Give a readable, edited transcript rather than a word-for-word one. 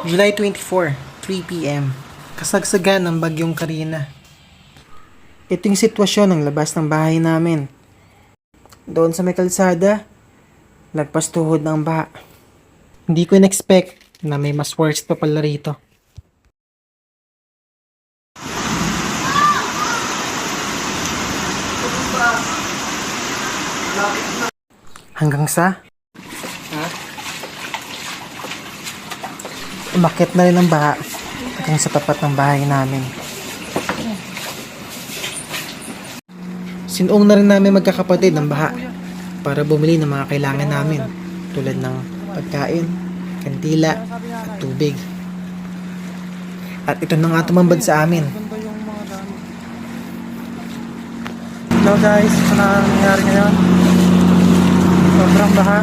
July 24, 3 p.m. Kasagsagan ng bagyong Karina. Ito yung sitwasyon ng labas ng bahay namin. Doon sa may kalsada, lagpas tuhod ng baha. Hindi ko in-expect na may mas worst pa pala rito. Hanggang sa umakyat na rin ang baha hanggang sa tapat ng bahay namin. Sinuong na rin namin magkakapatid ng baha para bumili ng mga kailangan namin tulad ng pagkain, kandila at tubig. At ito na nga tumambad sa amin. Hello guys, ito na nangyari ngayon. Sobrang baha.